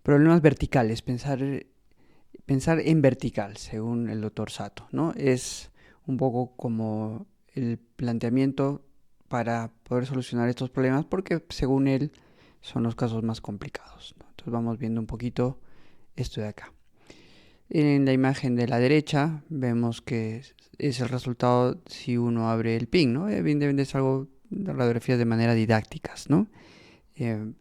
Problemas verticales, pensar en vertical, según el doctor Sato, ¿no? Es un poco como el planteamiento para poder solucionar estos problemas, porque según él son los casos más complicados, ¿no? Entonces vamos viendo un poquito esto de acá. En la imagen de la derecha vemos que es el resultado si uno abre el PIN, ¿no? Evidentemente es algo de radiografías de manera didácticas, ¿no? Eh,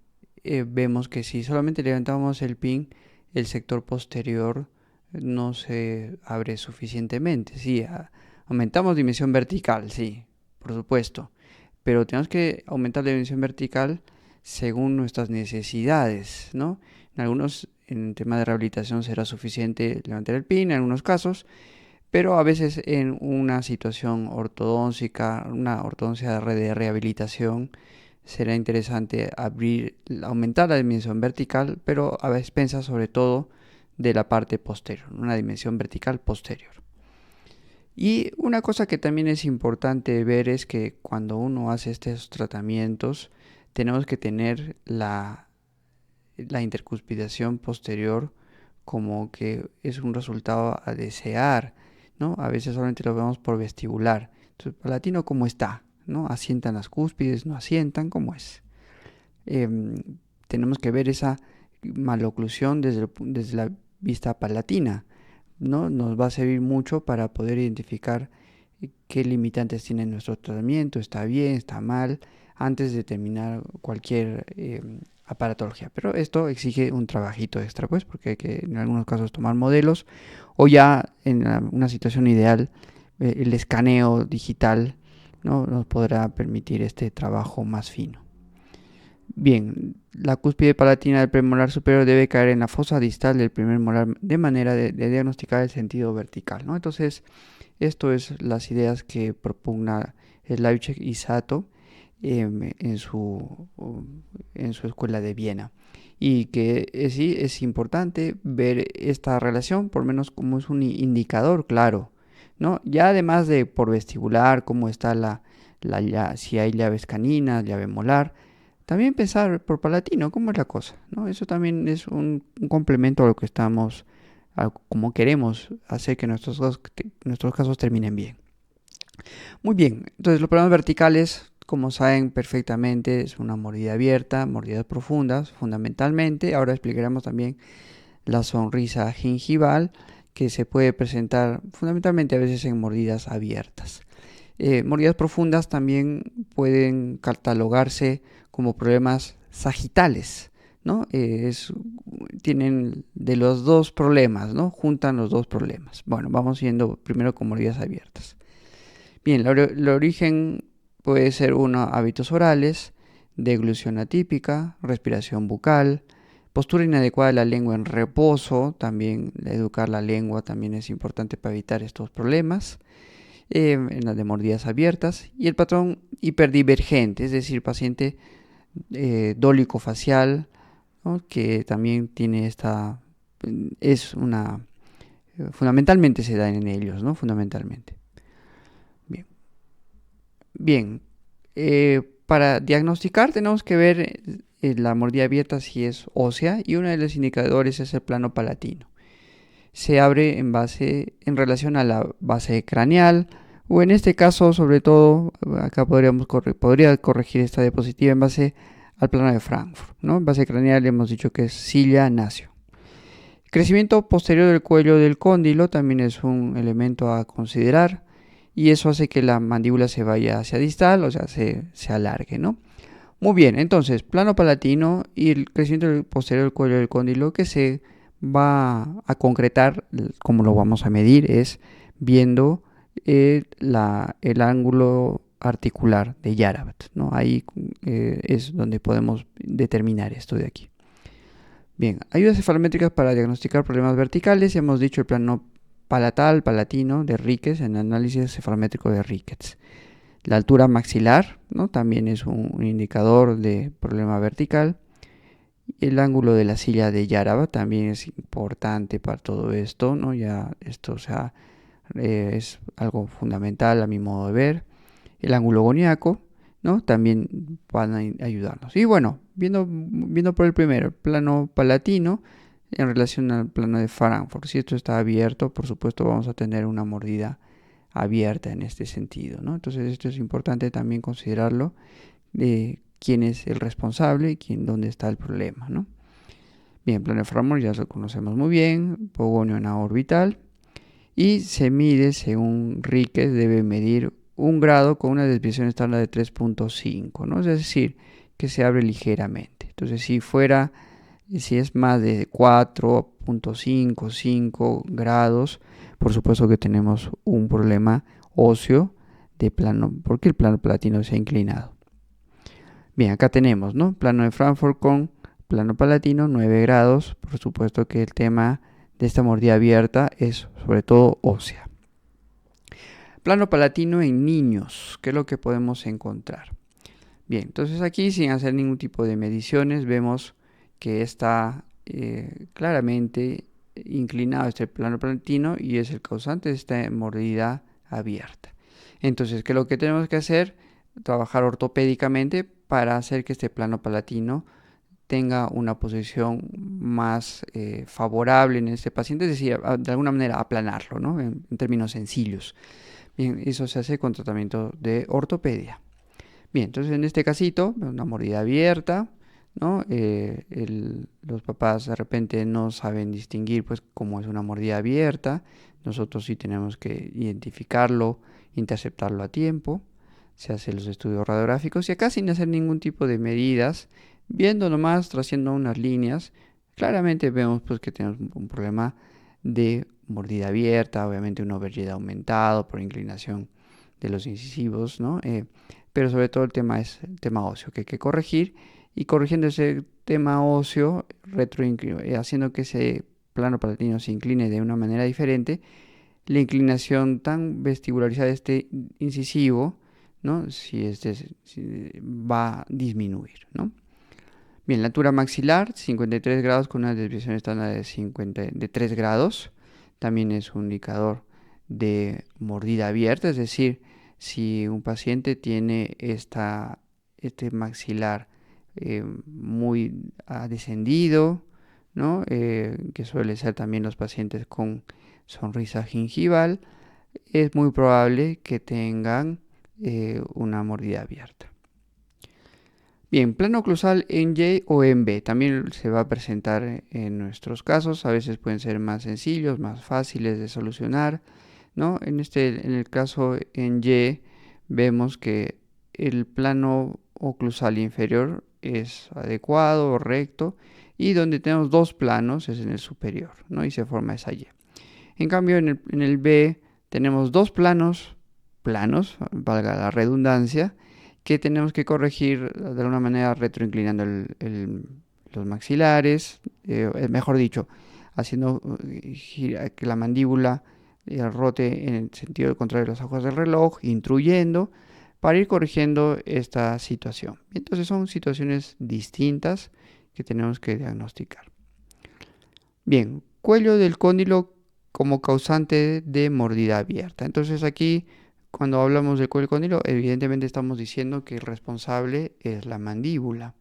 Vemos que si solamente levantamos el PIN, el sector posterior no se abre suficientemente. Sí, aumentamos dimensión vertical, sí, por supuesto, pero tenemos que aumentar la dimensión vertical según nuestras necesidades, ¿no? En tema de rehabilitación será suficiente levantar el PIN en algunos casos, pero a veces en una situación ortodóntica, una ortodoncia de rehabilitación, será interesante aumentar la dimensión vertical, pero a expensas sobre todo de la parte posterior, una dimensión vertical posterior. Y una cosa que también es importante ver es que cuando uno hace estos tratamientos, tenemos que tener la intercuspidación posterior como que es un resultado a desear, ¿no? A veces solamente lo vemos por vestibular. Entonces, palatino, ¿cómo está? ¿No? ¿Asientan las cúspides? ¿No asientan? ¿Cómo es? Em, Tenemos que ver esa maloclusión desde la vista palatina, ¿no? Nos va a servir mucho para poder identificar qué limitantes tiene nuestro tratamiento, está bien, está mal, antes de terminar cualquier aparatología. Pero esto exige un trabajito extra, pues, porque hay que en algunos casos tomar modelos o ya en una situación ideal, el escaneo digital, ¿no? Nos podrá permitir este trabajo más fino. Bien, la cúspide palatina del premolar superior debe caer en la fosa distal del primer molar de manera de diagnosticar el sentido vertical, ¿no? Entonces, esto es las ideas que propugna Slavicek y Sato en su escuela de Viena. Y que sí es importante ver esta relación, por lo menos como es un indicador claro, ¿no? Ya además de por vestibular, cómo está si hay llaves caninas, llave molar, también pensar por palatino, cómo es la cosa, ¿no? Eso también es un complemento a lo que estamos como queremos hacer que nuestros casos terminen bien. Muy bien, entonces los problemas verticales, como saben perfectamente, es una mordida abierta, mordidas profundas, fundamentalmente. Ahora explicaremos también la sonrisa gingival, que se puede presentar fundamentalmente a veces en mordidas abiertas. Mordidas profundas también pueden catalogarse como problemas sagitales, ¿no? Tienen de los dos problemas, ¿no? Juntan los dos problemas. Bueno, vamos yendo primero con mordidas abiertas. Bien, el origen puede ser uno, hábitos orales, deglución atípica, respiración bucal, postura inadecuada de la lengua en reposo, también educar la lengua también es importante para evitar estos problemas, en las de mordidas abiertas, y el patrón hiperdivergente, es decir, paciente dólico facial, ¿no? Que también tiene es una, fundamentalmente se da en ellos, ¿no? Fundamentalmente. Bien, bien. Para diagnosticar tenemos que ver la mordida abierta si es ósea y uno de los indicadores es el plano palatino. Se abre en relación a la base craneal, o en este caso, sobre todo, acá podría corregir esta diapositiva en base al plano de Frankfurt, ¿no? En base craneal hemos dicho que es silla nacio. Crecimiento posterior del cuello del cóndilo también es un elemento a considerar y eso hace que la mandíbula se vaya hacia distal, o sea, se alargue, ¿no? Muy bien, entonces, plano palatino y el crecimiento posterior del cuello del cóndilo que se va a concretar, como lo vamos a medir, es viendo el ángulo articular de Yarabat, ¿no? Ahí es donde podemos determinar esto de aquí. Bien, ayudas cefalométricas para diagnosticar problemas verticales. Hemos dicho el plano palatino de Ricketts en el análisis cefalométrico de Ricketts. La altura maxilar, ¿no? También es un indicador de problema vertical. El ángulo de la silla de Yaraba también es importante para todo esto, ¿no? Ya esto, o sea, es algo fundamental a mi modo de ver. El ángulo goniaco, ¿no? También van a ayudarnos. Y bueno, viendo por el primero, el plano palatino, en relación al plano de Frankfurt. Si esto está abierto, por supuesto vamos a tener una mordida abierta en este sentido, ¿no? Entonces esto es importante también considerarlo de quién es el responsable y dónde está el problema, ¿no? Bien, plano de Frankfurt ya lo conocemos muy bien, pogonio en orbital, y se mide, según Ríquez, debe medir 1 grado con una desviación estándar de 3.5, ¿no? Es decir, que se abre ligeramente. Entonces, si es más de 4.5, 5 grados, por supuesto que tenemos un problema óseo de plano, porque el plano palatino se ha inclinado. Bien, acá tenemos, ¿no? Plano de Frankfurt con plano palatino, 9 grados. Por supuesto que el tema de esta mordida abierta es sobre todo ósea. Plano palatino en niños, ¿qué es lo que podemos encontrar? Bien, entonces aquí sin hacer ningún tipo de mediciones vemos que está claramente inclinado este plano palatino y es el causante de esta mordida abierta. Entonces, ¿qué es lo que tenemos que hacer? Trabajar ortopédicamente para hacer que este plano palatino tenga una posición más favorable en este paciente, es decir, de alguna manera aplanarlo, ¿no? En términos sencillos. Bien, eso se hace con tratamiento de ortopedia. Bien, entonces en este casito, una mordida abierta, ¿no? Los papás de repente no saben distinguir, pues, cómo es una mordida abierta. Nosotros sí tenemos que identificarlo, interceptarlo a tiempo. Se hacen los estudios radiográficos y acá sin hacer ningún tipo de medidas, viendo nomás, traciendo unas líneas, claramente vemos pues que tenemos un problema de mordida abierta, obviamente un overjet aumentado por inclinación de los incisivos, ¿no? Pero sobre todo el tema es el tema óseo que hay que corregir y corrigiendo ese tema óseo, haciendo que ese plano palatino se incline de una manera diferente, la inclinación tan vestibularizada de este incisivo, ¿no? Si va a disminuir, ¿no? Bien, la altura maxilar, 53 grados con una desviación estándar de 3 grados. También es un indicador de mordida abierta, es decir, si un paciente tiene este maxilar muy descendido, ¿no? Que suele ser también los pacientes con sonrisa gingival, es muy probable que tengan una mordida abierta. Bien, plano oclusal en Y o en B también se va a presentar en nuestros casos. A veces pueden ser más sencillos, más fáciles de solucionar, ¿no? En el caso en Y vemos que el plano oclusal inferior es adecuado o recto y donde tenemos dos planos es en el superior, ¿no? Y se forma esa Y. En cambio en el B tenemos dos planos, valga la redundancia, que tenemos que corregir de alguna manera retroinclinando los maxilares, mejor dicho, haciendo que la mandíbula rote en el sentido contrario de las agujas del reloj, intruyendo, para ir corrigiendo esta situación. Entonces son situaciones distintas que tenemos que diagnosticar. Bien, cuello del cóndilo como causante de mordida abierta. Entonces aquí cuando hablamos del cuello del cóndilo, evidentemente estamos diciendo que el responsable es la mandíbula.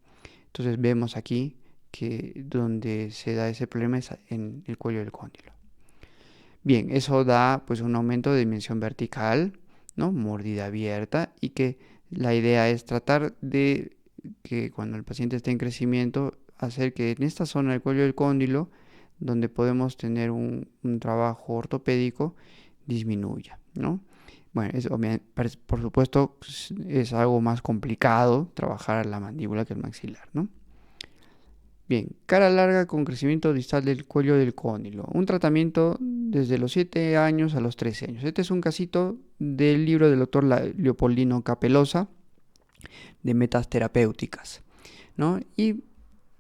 Entonces vemos aquí que donde se da ese problema es en el cuello del cóndilo. Bien, eso da pues un aumento de dimensión vertical, ¿no? Mordida abierta y que la idea es tratar de que cuando el paciente esté en crecimiento, hacer que en esta zona del cuello del cóndilo, donde podemos tener un trabajo ortopédico, disminuya, ¿no? Bueno, por supuesto es algo más complicado trabajar la mandíbula que el maxilar, ¿no? Bien, cara larga con crecimiento distal del cuello del cóndilo. Un tratamiento desde los 7 años a los 13 años. Este es un casito del libro del doctor Leopoldino Capelosa de metas terapéuticas, ¿no? Y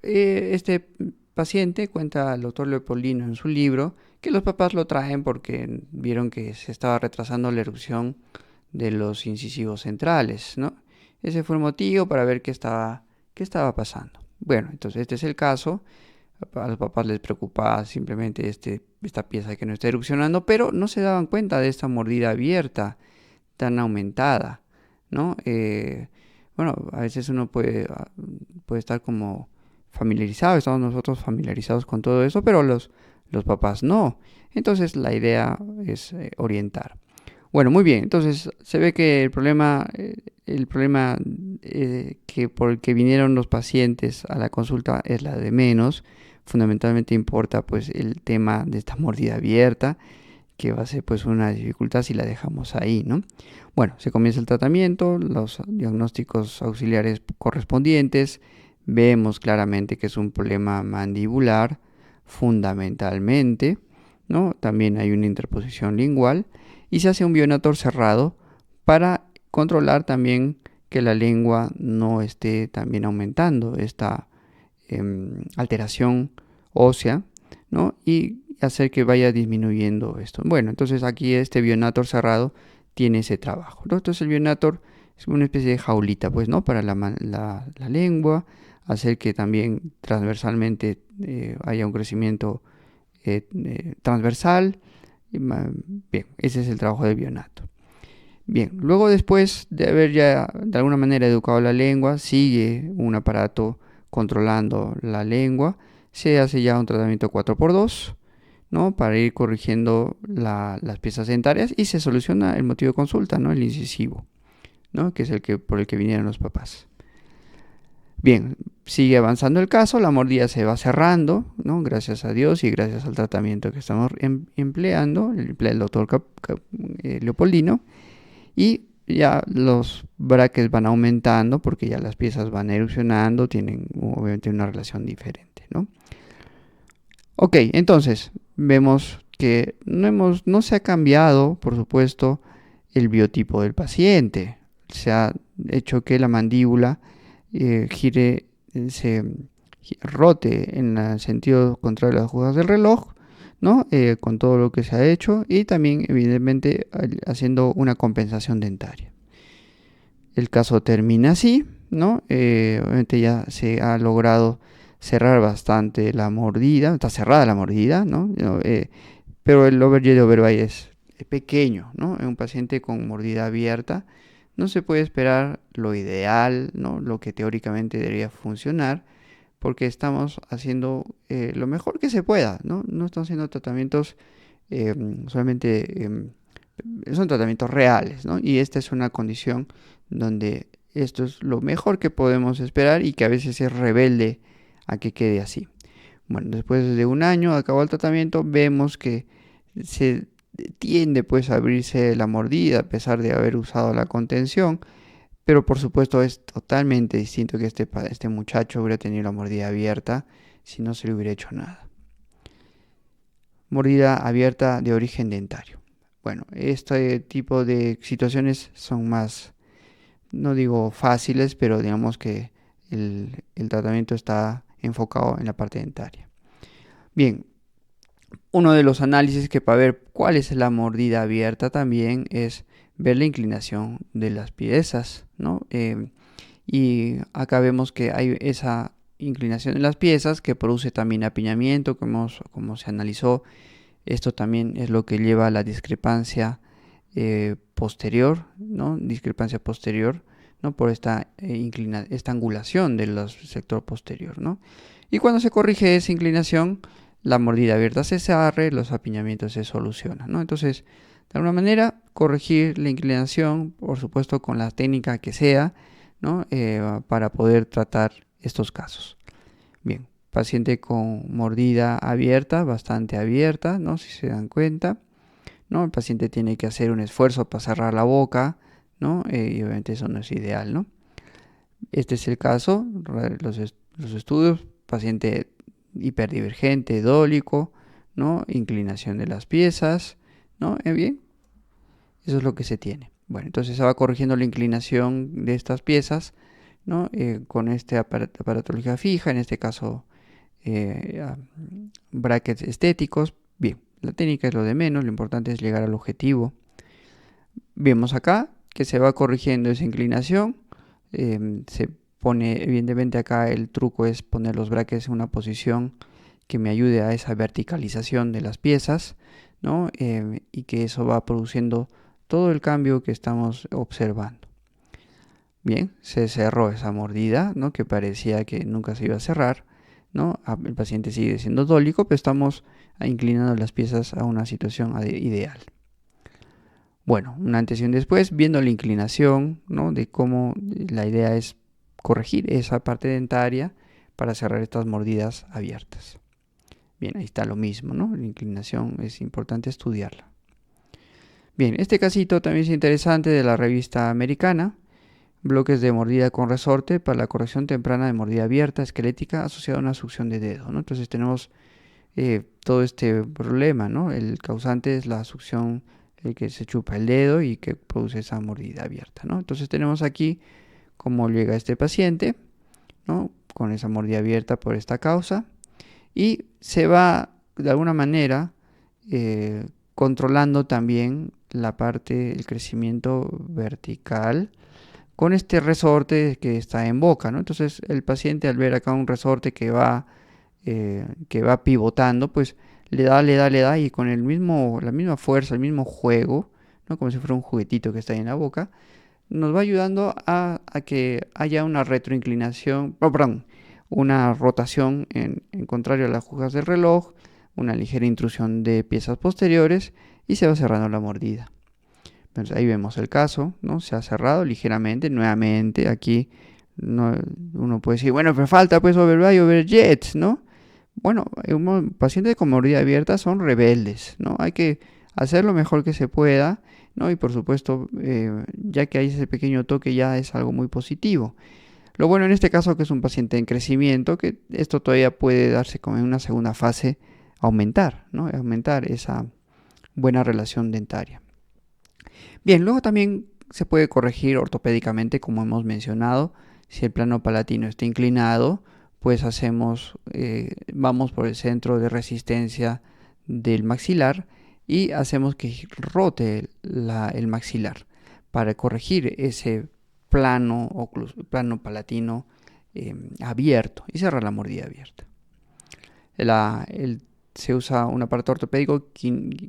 este paciente cuenta al doctor Leopoldino en su libro que los papás lo traen porque vieron que se estaba retrasando la erupción de los incisivos centrales, ¿no? Ese fue el motivo para ver qué estaba pasando. Bueno, entonces este es el caso. A los papás les preocupaba simplemente esta pieza que no está erupcionando, pero no se daban cuenta de esta mordida abierta tan aumentada, ¿no? bueno, a veces uno puede estar como familiarizado, estamos nosotros familiarizados con todo eso, pero los papás no. Entonces la idea es orientar. Bueno, muy bien. Entonces se ve que el problema que por el que vinieron los pacientes a la consulta es la de menos. Fundamentalmente importa pues el tema de esta mordida abierta, que va a ser pues una dificultad si la dejamos ahí, ¿no? Bueno, se comienza el tratamiento, los diagnósticos auxiliares correspondientes. Vemos claramente que es un problema mandibular, fundamentalmente, ¿no? También hay una interposición lingual y se hace un bionator cerrado para controlar también que la lengua no esté también aumentando esta alteración ósea, ¿no? Y hacer que vaya disminuyendo esto. Bueno, entonces aquí este bionator cerrado tiene ese trabajo, ¿no? Entonces el bionator es una especie de jaulita, pues, ¿no? Para la lengua, hacer que también transversalmente haya un crecimiento transversal. Bien, ese es el trabajo del bionato. Bien, luego después de haber ya de alguna manera educado la lengua, sigue un aparato controlando la lengua, se hace ya un tratamiento 4x2, ¿no? Para ir corrigiendo las piezas dentarias y se soluciona el motivo de consulta, ¿no? El incisivo, ¿no? Que es por el que vinieron los papás. Bien, sigue avanzando el caso, la mordida se va cerrando, ¿no? Gracias a Dios y gracias al tratamiento que estamos empleando, el doctor Leopoldino, y ya los brackets van aumentando porque ya las piezas van erupcionando, tienen obviamente una relación diferente, ¿no? Ok, entonces vemos que no se ha cambiado, por supuesto, el biotipo del paciente. Se ha hecho que la mandíbula gire, rote en el sentido contrario a las agujas del reloj, ¿no? Con todo lo que se ha hecho y también, evidentemente, haciendo una compensación dentaria. El caso termina así, ¿no? Obviamente ya se ha logrado cerrar bastante la mordida, está cerrada la mordida, ¿no? Pero el overjet de Overbite es pequeño, ¿no? En un paciente con mordida abierta no se puede esperar lo ideal, ¿no? Lo que teóricamente debería funcionar, porque estamos haciendo lo mejor que se pueda, ¿no? No estamos haciendo tratamientos eh, solamente, son tratamientos reales, ¿no? Y esta es una condición donde esto es lo mejor que podemos esperar y que a veces es rebelde a que quede así. Bueno, después de un año acabó el tratamiento, vemos que se tiende pues a abrirse la mordida a pesar de haber usado la contención, pero por supuesto es totalmente distinto que este muchacho hubiera tenido la mordida abierta si no se le hubiera hecho nada. Mordida abierta de origen dentario. Bueno, este tipo de situaciones son más, no digo fáciles, pero digamos que el tratamiento está enfocado en la parte dentaria. Bien, uno de los análisis que para ver cuál es la mordida abierta también es ver la inclinación de las piezas, ¿no? Y acá vemos que hay esa inclinación en las piezas que produce también apiñamiento, como se analizó. Esto también es lo que lleva a la discrepancia posterior, ¿no? Discrepancia posterior, ¿no? Por esta angulación del sector posterior, ¿no? Y cuando se corrige esa inclinación, la mordida abierta se cerra, los apiñamientos se solucionan, ¿no? Entonces, de alguna manera, corregir la inclinación, por supuesto, con la técnica que sea, ¿no? Para poder tratar estos casos. Bien, paciente con mordida abierta, bastante abierta, ¿no? Si se dan cuenta, ¿no? El paciente tiene que hacer un esfuerzo para cerrar la boca, ¿no? Y obviamente eso no es ideal, ¿no? Este es el caso, los estudios, paciente hiperdivergente, dólico, ¿no? Inclinación de las piezas, ¿no? Bien, eso es lo que se tiene. Bueno, entonces se va corrigiendo la inclinación de estas piezas, ¿no? Con este aparatología fija, en este caso brackets estéticos. Bien, la técnica es lo de menos, lo importante es llegar al objetivo. Vemos acá que se va corrigiendo esa inclinación. Se pone, evidentemente acá el truco es poner los brackets en una posición que me ayude a esa verticalización de las piezas, ¿no? Y que eso va produciendo todo el cambio que estamos observando. Bien, se cerró esa mordida, ¿no? Que parecía que nunca se iba a cerrar, ¿no? El paciente sigue siendo dólico, pero estamos inclinando las piezas a una situación ideal. Bueno, un antes y un después, viendo la inclinación, ¿no? De cómo la idea es corregir esa parte dentaria para cerrar estas mordidas abiertas. Bien, ahí está lo mismo, ¿no? La inclinación es importante estudiarla. Bien, este casito también es interesante de la revista americana. Bloques de mordida con resorte para la corrección temprana de mordida abierta esquelética asociada a una succión de dedo, ¿no? Entonces tenemos todo este problema, ¿no? El causante es la succión, el que se chupa el dedo y que produce esa mordida abierta, ¿no? Entonces tenemos aquí cómo llega este paciente, ¿no? Con esa mordida abierta por esta causa y se va de alguna manera controlando también la parte, el crecimiento vertical con este resorte que está en boca, ¿no? Entonces el paciente al ver acá un resorte que va pivotando, pues le da y con la misma fuerza, el mismo juego, ¿no? Como si fuera un juguetito que está ahí en la boca, nos va ayudando a que haya una retroinclinación, perdón, una rotación en contrario a las agujas del reloj, una ligera intrusión de piezas posteriores y se va cerrando la mordida. Entonces ahí vemos el caso, ¿no? Se ha cerrado ligeramente, nuevamente aquí uno puede decir, bueno, pero falta pues overbite y overjet, ¿no? Bueno, pacientes con mordida abierta son rebeldes, ¿no? Hay que hacer lo mejor que se pueda, ¿no? Y por supuesto, ya que hay ese pequeño toque ya es algo muy positivo. Lo bueno en este caso que es un paciente en crecimiento, que esto todavía puede darse como en una segunda fase, aumentar, ¿no? Aumentar esa buena relación dentaria. Bien, luego también se puede corregir ortopédicamente, como hemos mencionado, si el plano palatino está inclinado, pues vamos por el centro de resistencia del maxilar y hacemos que rote el maxilar para corregir ese plano palatino abierto y cerrar la mordida abierta. Se usa un aparato ortopédico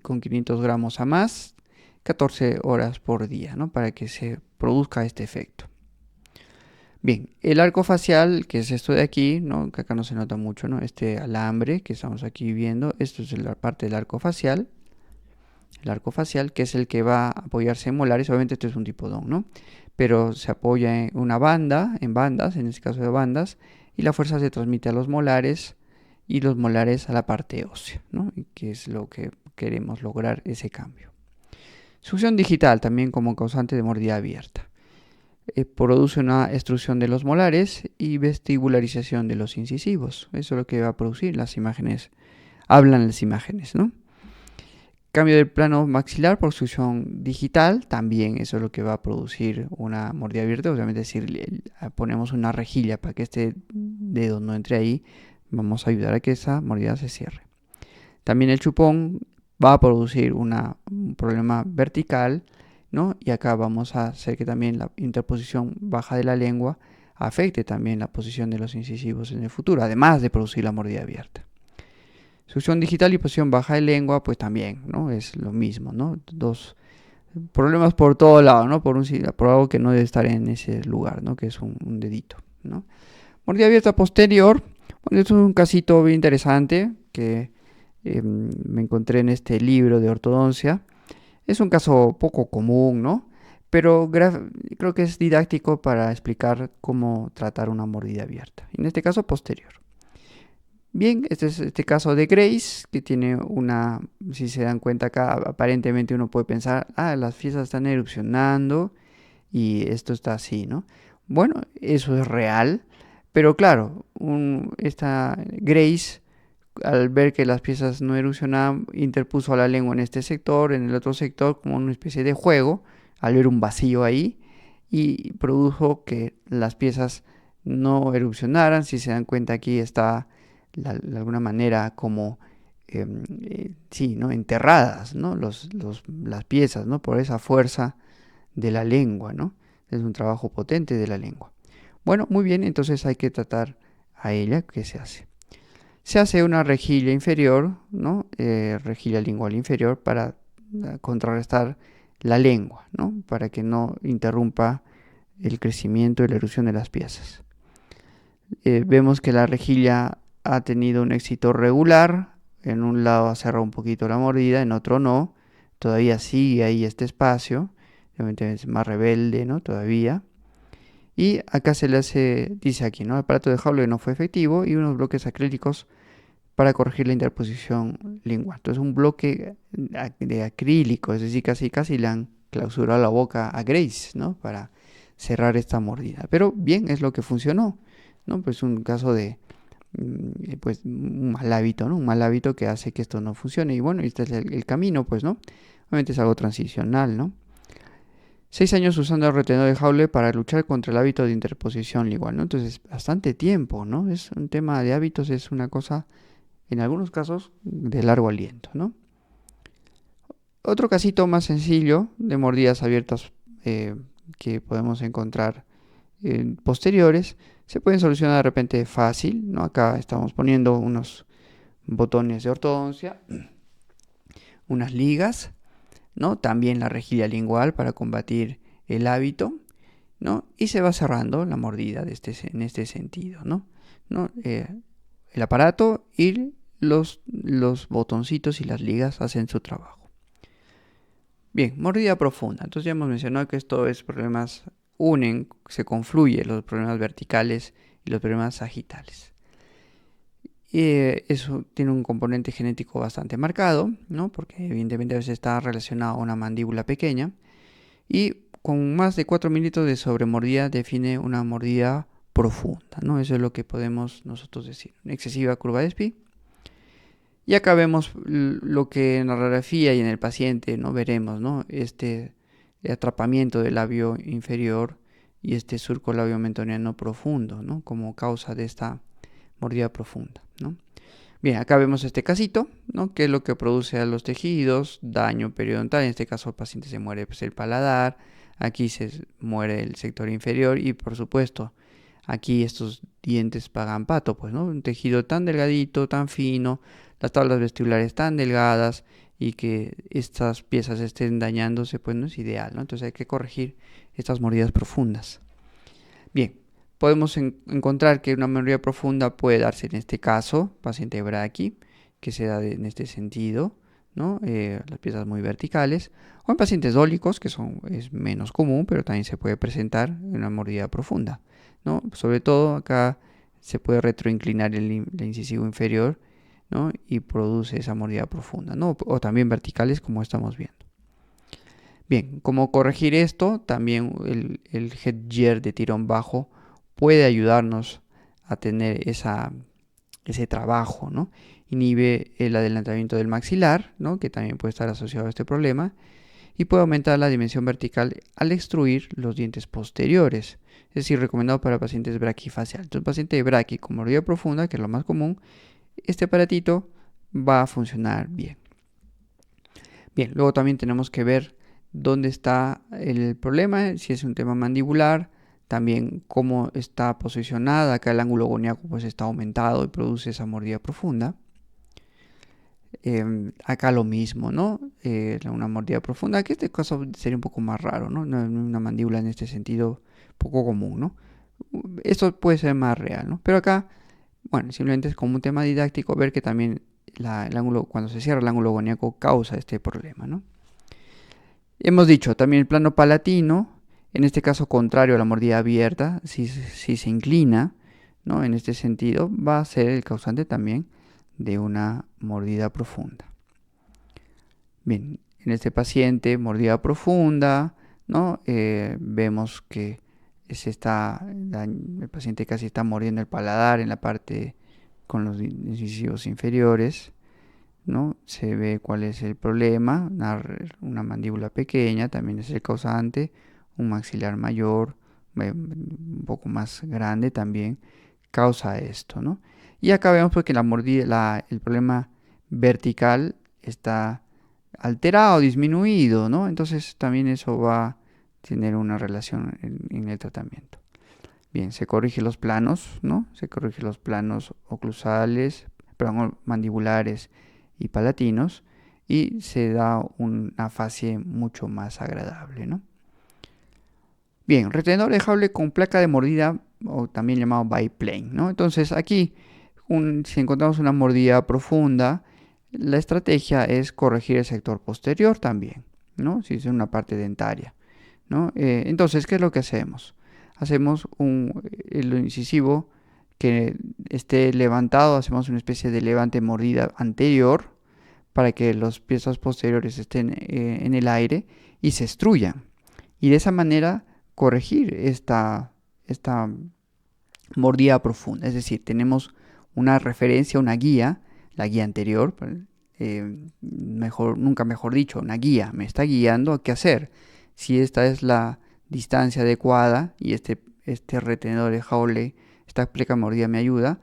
con 500 gramos a más, 14 horas por día, ¿no? Para que se produzca este efecto. Bien, el arco facial, que es esto de aquí, ¿no? Que acá no se nota mucho, ¿no? Este alambre que estamos aquí viendo, esto es la parte del arco facial. El arco facial, que es el que va a apoyarse en molares, obviamente esto es un tipo DON, ¿no? Pero se apoya en una banda, en bandas, en este caso de bandas, y la fuerza se transmite a los molares y los molares a la parte ósea, ¿no? Que es lo que queremos lograr, ese cambio. Succión digital, también como causante de mordida abierta. Produce una extrusión de los molares y vestibularización de los incisivos. Eso es lo que va a producir las imágenes. Hablan las imágenes, ¿no? Cambio del plano maxilar por succión digital, también eso es lo que va a producir una mordida abierta. Obviamente, si ponemos una rejilla para que este dedo no entre ahí, vamos a ayudar a que esa mordida se cierre. También el chupón va a producir un problema vertical, ¿no? Y acá vamos a hacer que también la interposición baja de la lengua afecte también la posición de los incisivos en el futuro, además de producir la mordida abierta. Succión digital y posición baja de lengua, pues también, ¿no? Es lo mismo, ¿no? Dos problemas por todo lado, ¿no? Por algo que no debe estar en ese lugar, ¿no? Que es un dedito, ¿no? Mordida abierta posterior, bueno, esto es un casito bien interesante que me encontré en este libro de ortodoncia. Es un caso poco común, ¿no? Pero creo que es didáctico para explicar cómo tratar una mordida abierta. En este caso, posterior. Bien, este es este caso de Grace, que tiene si se dan cuenta acá, aparentemente uno puede pensar, las piezas están erupcionando y esto está así, ¿no? Bueno, eso es real, pero claro, esta Grace, al ver que las piezas no erupcionaban, interpuso la lengua en este sector, en el otro sector, como una especie de juego, al ver un vacío ahí, y produjo que las piezas no erupcionaran. Si se dan cuenta, aquí está de alguna manera como sí, ¿no? Enterradas, ¿no? Las piezas, ¿no? Por esa fuerza de la lengua, ¿no? Es un trabajo potente de la lengua. Bueno, muy bien, entonces hay que tratar a ella. ¿Qué se hace? Se hace una rejilla inferior, ¿no? Rejilla lingual inferior para contrarrestar la lengua, ¿no? Para que no interrumpa el crecimiento y la erupción de las piezas. Vemos que la rejilla ha tenido un éxito regular. En un lado ha cerrado un poquito la mordida, en otro no. Todavía sigue ahí este espacio. Obviamente es más rebelde, ¿no? Todavía. Y acá se le hace, dice aquí, ¿no? El aparato de Howley no fue efectivo y unos bloques acrílicos para corregir la interposición lingual. Entonces un bloque de acrílico, es decir, casi le han clausurado la boca a Grace, ¿no? Para cerrar esta mordida. Pero bien, es lo que funcionó, ¿no? Pues un caso de pues un mal hábito, ¿no? Un mal hábito que hace que esto no funcione. Y bueno, este es el camino, pues, ¿no? Obviamente es algo transicional, ¿no? 6 años usando el retenedor de Howley para luchar contra el hábito de interposición lingual, ¿no? Entonces, bastante tiempo, ¿no? Es un tema de hábitos, es una cosa, en algunos casos, de largo aliento, ¿no? Otro casito más sencillo de mordidas abiertas que podemos encontrar posteriores se pueden solucionar de repente fácil, ¿no? Acá estamos poniendo unos botones de ortodoncia, unas ligas, ¿no? También la rejilla lingual para combatir el hábito, ¿no? Y se va cerrando la mordida en este sentido, ¿no? El aparato y los botoncitos y las ligas hacen su trabajo. Bien, mordida profunda. Entonces ya hemos mencionado que esto es problemas se confluyen los problemas verticales y los problemas sagitales. Eso tiene un componente genético bastante marcado, ¿no? Porque evidentemente a veces está relacionado a una mandíbula pequeña. Y con más de 4 milímetros de sobremordida define una mordida profunda, ¿no? Eso es lo que podemos nosotros decir. Excesiva curva de Spee. Y acá vemos lo que en la radiografía y en el paciente, ¿no? Veremos, ¿no? Este atrapamiento del labio inferior y este surco labio-mentoniano profundo, ¿no? Como causa de esta mordida profunda, ¿no? Bien, acá vemos este casito, ¿no? Que es lo que produce a los tejidos, daño periodontal. En este caso el paciente se muere pues, el paladar, aquí se muere el sector inferior y por supuesto aquí estos dientes pagan pato, pues, ¿no? Un tejido tan delgadito, tan fino, las tablas vestibulares tan delgadas y que estas piezas estén dañándose, pues no es ideal, ¿no? Entonces hay que corregir estas mordidas profundas. Bien, podemos encontrar que una mordida profunda puede darse en este caso, paciente braqui, que se da en este sentido, ¿no? Las piezas muy verticales, o en pacientes dólicos, que es menos común, pero también se puede presentar una mordida profunda, ¿no? Sobre todo acá se puede retroinclinar el incisivo inferior, ¿no? Y produce esa mordida profunda, ¿no? O también verticales como estamos viendo. Bien, ¿cómo corregir esto? También el headgear de tirón bajo puede ayudarnos a tener ese trabajo, ¿no? Inhibe el adelantamiento del maxilar, ¿no? Que también puede estar asociado a este problema, y puede aumentar la dimensión vertical al extruir los dientes posteriores. Es decir, recomendado para pacientes braquifaciales. Entonces, paciente de braqui con mordida profunda, que es lo más común, este aparatito va a funcionar bien. Bien, luego también tenemos que ver dónde está el problema, si es un tema mandibular, también cómo está posicionada. Acá el ángulo goniaco pues está aumentado y produce esa mordida profunda. Acá lo mismo, ¿no? Una mordida profunda, que este caso sería un poco más raro, ¿no? Una mandíbula en este sentido poco común, ¿no? Esto puede ser más real, ¿no? Pero acá, bueno, simplemente es como un tema didáctico ver que también el ángulo, cuando se cierra el ángulo goniaco causa este problema, ¿no? Hemos dicho también el plano palatino, en este caso contrario a la mordida abierta, si se inclina, ¿no? En este sentido, va a ser el causante también de una mordida profunda. Bien, en este paciente, mordida profunda, ¿no? Vemos que el paciente casi está mordiendo el paladar en la parte con los incisivos inferiores, ¿no? Se ve cuál es el problema, una mandíbula pequeña también es el causante, un maxilar mayor, un poco más grande también causa esto, ¿no? Y acá vemos porque el problema vertical está alterado, disminuido, ¿no? Entonces también eso va a tener una relación en el tratamiento. Bien, se corrigen los planos, ¿no? Se corrigen los planos oclusales, perdón, mandibulares y palatinos y se da una fase mucho más agradable, ¿no? Bien, retenedor de Hawley con placa de mordida, o también llamado biplane, ¿no? Entonces aquí, si encontramos una mordida profunda, la estrategia es corregir el sector posterior también, ¿no? Si es una parte dentaria, ¿no? Entonces, ¿qué es lo que hacemos? Hacemos el incisivo que esté levantado, hacemos una especie de levante mordida anterior para que las piezas posteriores estén en el aire y se extruyan. Y de esa manera corregir esta mordida profunda. Es decir, tenemos una referencia, una guía, la guía anterior, nunca mejor dicho, una guía, me está guiando a qué hacer. Si esta es la distancia adecuada y este retenedor de Hawley, esta pleca mordida me ayuda,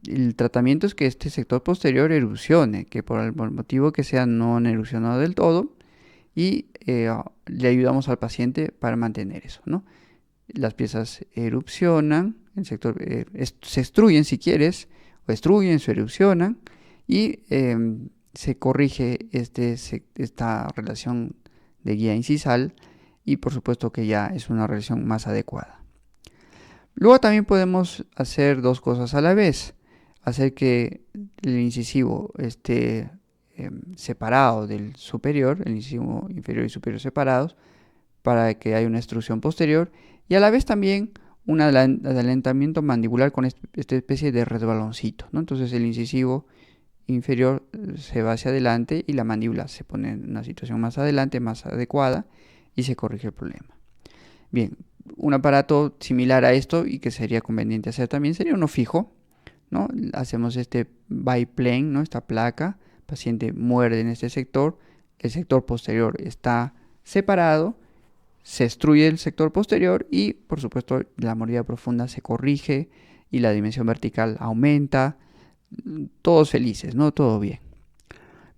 el tratamiento es que este sector posterior erupcione, que por el motivo que sea no han erupcionado del todo, y le ayudamos al paciente para mantener eso, ¿no? Las piezas erupcionan, el sector se extruyen si quieres, o extruyen, se erupcionan, y se corrige esta relación de guía incisal, y por supuesto que ya es una relación más adecuada. Luego también podemos hacer dos cosas a la vez. Hacer que el incisivo esté separado del superior, el incisivo inferior y superior separados, para que haya una extrusión posterior. Y a la vez también un adelantamiento mandibular con esta especie de resbaloncito, ¿no? Entonces el incisivo inferior se va hacia adelante y la mandíbula se pone en una situación más adelante, más adecuada, y se corrige el problema. Bien, un aparato similar a esto y que sería conveniente hacer también sería uno fijo, ¿no? Hacemos este biplane, ¿no? Esta placa, el paciente muerde en este sector, el sector posterior está separado, se extruye el sector posterior y por supuesto la mordida profunda se corrige y la dimensión vertical aumenta, todos felices, ¿no? Todo bien.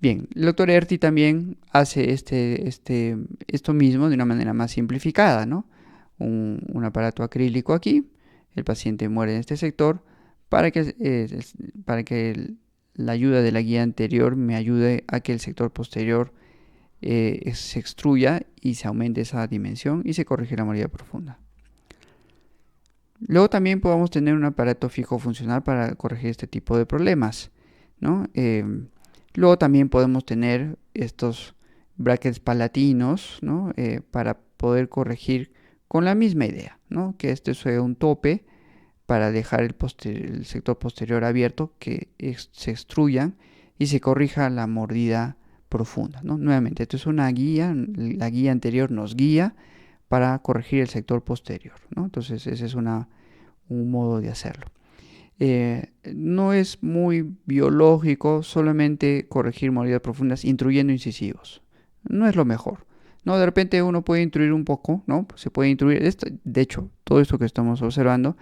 Bien, el doctor Erti también hace esto mismo de una manera más simplificada, ¿no? Un aparato acrílico aquí, el paciente muere en este sector para que la ayuda de la guía anterior me ayude a que el sector posterior se extruya y se aumente esa dimensión y se corrige la mordida profunda. Luego también podemos tener un aparato fijo funcional para corregir este tipo de problemas, ¿no? Luego también podemos tener estos brackets palatinos, ¿no? Para poder corregir con la misma idea, ¿no? Que este sea un tope para dejar el sector posterior abierto, que se extruyan y se corrija la mordida profunda, ¿no? Nuevamente, esto es una guía, la guía anterior nos guía para corregir el sector posterior, ¿no? Entonces ese es un modo de hacerlo. No es muy biológico solamente corregir mordidas profundas intruyendo incisivos. No es lo mejor. ¿No? De repente uno puede intruir un poco, ¿no? Se puede intruir. De hecho, todo esto que estamos observando,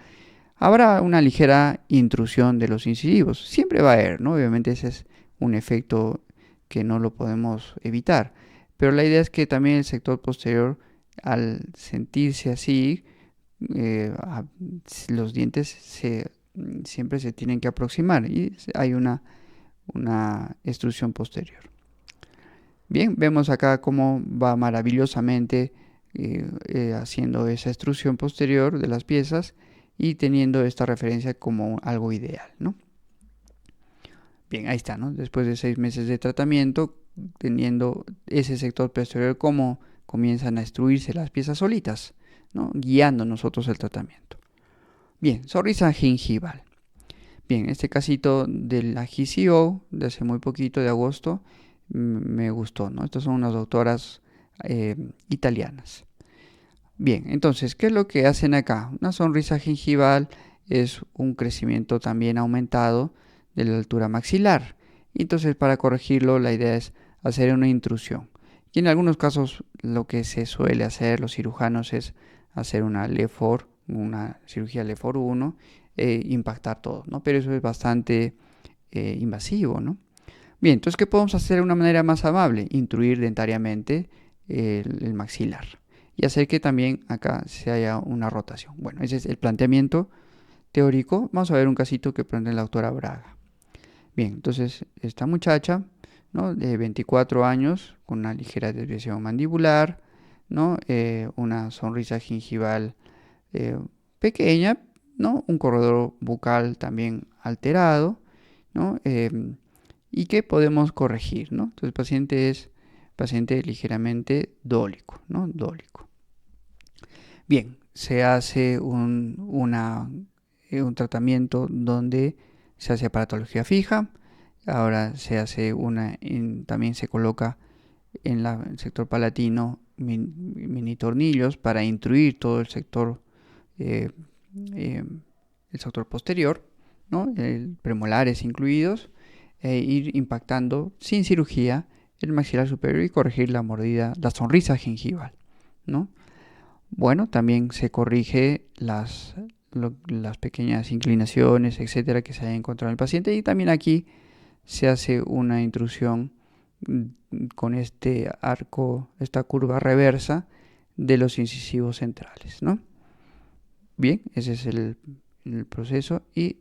habrá una ligera intrusión de los incisivos. Siempre va a haber, ¿no? Obviamente ese es un efecto que no lo podemos evitar. Pero la idea es que también el sector posterior, al sentirse así, los dientes siempre se tienen que aproximar y hay una extrusión posterior. Bien, vemos acá cómo va maravillosamente haciendo esa extrusión posterior de las piezas y teniendo esta referencia como algo ideal, ¿no? Bien, ahí está, ¿no? Después de 6 meses de tratamiento, teniendo ese sector posterior, cómo comienzan a extruirse las piezas solitas, ¿no? Guiando nosotros el tratamiento. Bien, sonrisa gingival. Bien, este casito de la GCO de hace muy poquito, de agosto, me gustó, ¿no? Estas son unas doctoras italianas. Bien, entonces, ¿qué es lo que hacen acá? Una sonrisa gingival es un crecimiento también aumentado de la altura maxilar. Entonces, para corregirlo, la idea es hacer una intrusión. Y en algunos casos, lo que se suele hacer los cirujanos es hacer una LEFOR, una cirugía LEFOR 1, impactar todo, ¿no? Pero eso es bastante invasivo, ¿no? Bien, entonces, ¿qué podemos hacer de una manera más amable? Intruir dentariamente el maxilar y hacer que también acá se haya una rotación. Bueno, ese es el planteamiento teórico. Vamos a ver un casito que plantea la doctora Braga. Bien, entonces esta muchacha, ¿no? De 24 años, con una ligera desviación mandibular, ¿no? Una sonrisa gingival eh, pequeña, ¿no? Un corredor bucal también alterado, ¿no? Y que podemos corregir, ¿no? Entonces el paciente es paciente ligeramente dólico, ¿no? Dólico. Bien, se hace un tratamiento donde se hace aparatología fija. Ahora se hace también se coloca en el sector palatino mini tornillos para intruir todo eh, eh, el sector posterior, ¿no? Premolares incluidos, ir impactando sin cirugía el maxilar superior y corregir la mordida, la sonrisa gingival, ¿no? Bueno, también se corrige las pequeñas inclinaciones, etcétera, que se haya encontrado en el paciente. Y también aquí se hace una intrusión con este arco, esta curva reversa de los incisivos centrales, ¿no? Bien, ese es el proceso y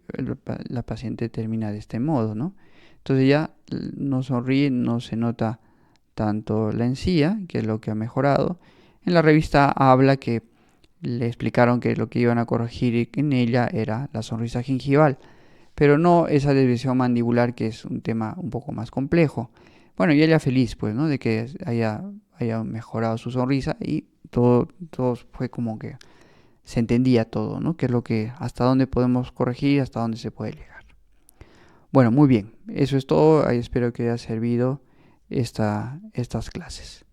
la paciente termina de este modo, ¿no? Entonces ya no sonríe, no se nota tanto la encía, que es lo que ha mejorado. En la revista habla que le explicaron que lo que iban a corregir en ella era la sonrisa gingival, pero no esa desviación mandibular, que es un tema un poco más complejo. Bueno, y ella feliz, pues, ¿no? De que haya mejorado su sonrisa y todo fue como que se entendía todo, ¿no? Que es lo que, hasta dónde podemos corregir, hasta dónde se puede llegar. Bueno, muy bien, eso es todo. Ahí espero que haya servido estas clases.